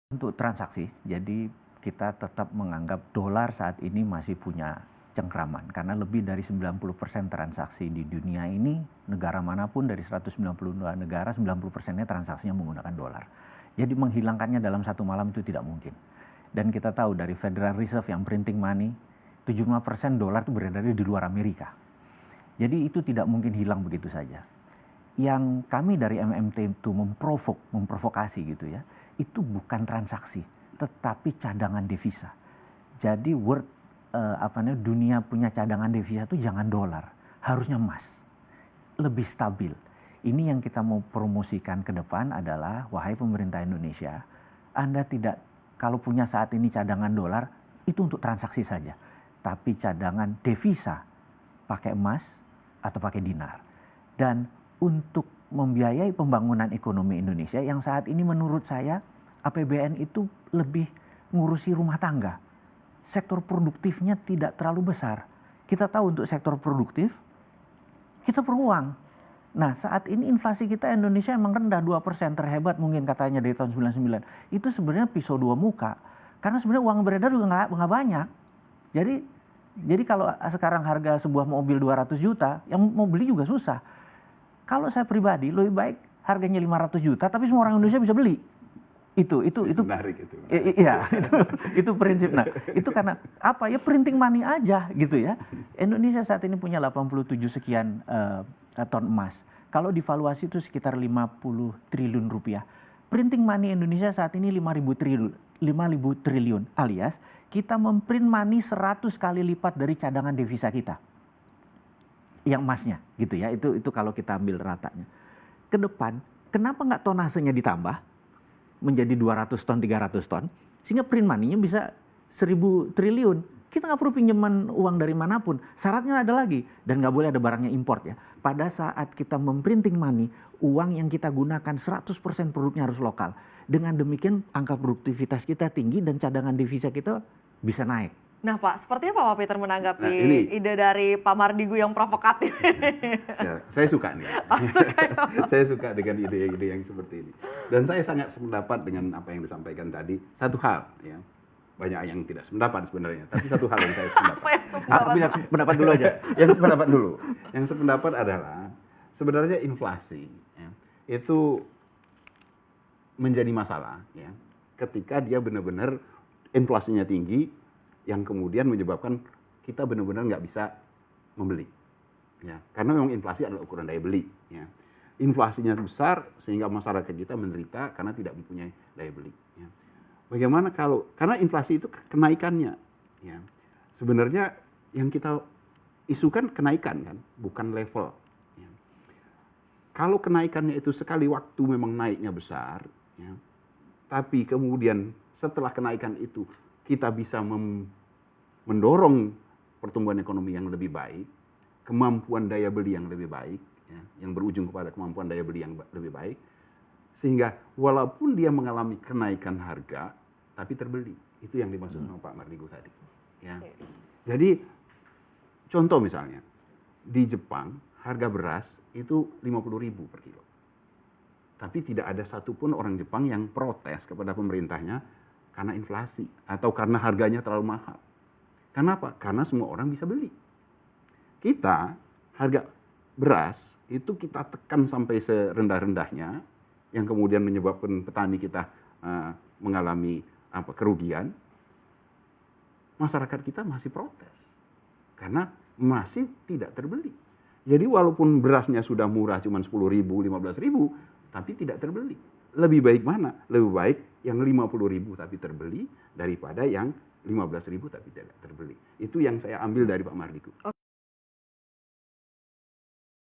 Untuk transaksi, jadi kita tetap menganggap dolar saat ini masih punya cengkraman. Karena lebih dari 90% transaksi di dunia ini, negara manapun dari 192 negara, 90%-nya transaksinya menggunakan dolar. Jadi menghilangkannya dalam satu malam itu tidak mungkin. Dan kita tahu dari Federal Reserve yang printing money, 75% dolar itu berada di luar Amerika. Jadi itu tidak mungkin hilang begitu saja. Yang kami dari MMT itu memprovokasi gitu ya, itu bukan transaksi, tetapi cadangan devisa. Jadi dunia punya cadangan devisa itu jangan dolar, harusnya emas, lebih stabil. Ini yang kita mau promosikan ke depan adalah, wahai pemerintah Indonesia, Anda tidak, kalau punya saat ini cadangan dolar, itu untuk transaksi saja. Tapi cadangan devisa, pakai emas atau pakai dinar. Dan untuk membiayai pembangunan ekonomi Indonesia yang saat ini menurut saya APBN itu lebih ngurusi rumah tangga. Sektor produktifnya tidak terlalu besar. Kita tahu untuk sektor produktif, kita perlu uang. Nah saat ini inflasi kita Indonesia emang rendah 2%, terhebat mungkin katanya dari tahun 99. Itu sebenarnya pisau dua muka. Karena sebenarnya uang beredar juga nggak banyak. Jadi kalau sekarang harga sebuah mobil 200 juta, yang mau beli juga susah. Kalau saya pribadi lebih baik harganya 500 juta tapi semua orang Indonesia bisa beli. Itu menarik itu. Iya, itu prinsip. Nah, itu karena apa ya, printing money aja gitu ya. Indonesia saat ini punya 87 sekian ton emas. Kalau divaluasi itu sekitar 50 triliun rupiah. Printing money Indonesia saat ini 5.000 triliun alias kita memprint money 100 kali lipat dari cadangan devisa kita. Yang emasnya gitu ya, itu kalau kita ambil ratanya. Ke depan, kenapa nggak tonasenya ditambah menjadi 200 ton, 300 ton, sehingga print money-nya bisa 1.000 triliun. Kita nggak perlu pinjaman uang dari manapun. Syaratnya ada lagi, dan nggak boleh ada barangnya import ya. Pada saat kita memprinting money, uang yang kita gunakan 100% produknya harus lokal. Dengan demikian angka produktivitas kita tinggi dan cadangan devisa kita bisa naik. Nah Pak, seperti apa Pak Peter menanggapi ide dari Pak Mardigu yang provokatif? Ya, saya suka nih. Saya suka dengan ide-ide yang seperti ini. Dan saya sangat sependapat dengan apa yang disampaikan tadi. Satu hal, ya, banyak yang tidak sependapat sebenarnya, tapi satu hal yang saya sependapat. Aku bilang pendapat dulu aja. Yang sependapat dulu. Yang sependapat adalah sebenarnya inflasi ya, itu menjadi masalah ya, ketika dia benar-benar inflasinya tinggi, yang kemudian menyebabkan kita benar-benar nggak bisa membeli, ya, karena memang inflasi adalah ukuran daya beli, ya. Inflasinya besar sehingga masyarakat kita menderita karena tidak mempunyai daya beli. Ya. Bagaimana karena inflasi itu kenaikannya, ya, sebenarnya yang kita isukan kenaikan kan, bukan level. Ya. Kalau kenaikannya itu sekali waktu memang naiknya besar, ya, tapi kemudian setelah kenaikan itu kita bisa mendorong pertumbuhan ekonomi yang lebih baik, kemampuan daya beli yang lebih baik, ya, yang berujung kepada kemampuan daya beli yang lebih baik, sehingga walaupun dia mengalami kenaikan harga, tapi terbeli. Itu yang dimaksud sama Pak Mardigu tadi. Ya. Jadi contoh misalnya, di Jepang harga beras itu 50.000 per kilo. Tapi tidak ada satupun orang Jepang yang protes kepada pemerintahnya karena inflasi atau karena harganya terlalu mahal. Kenapa? Karena semua orang bisa beli. Kita harga beras itu kita tekan sampai serendah-rendahnya, yang kemudian menyebabkan petani kita mengalami kerugian. Masyarakat kita masih protes karena masih tidak terbeli. Jadi walaupun berasnya sudah murah cuma 10.000, 15.000, tapi tidak terbeli. Lebih baik mana? Lebih baik yang 50.000 tapi terbeli daripada yang 15.000 tapi tidak terbeli. Itu yang saya ambil dari Pak Mardigu.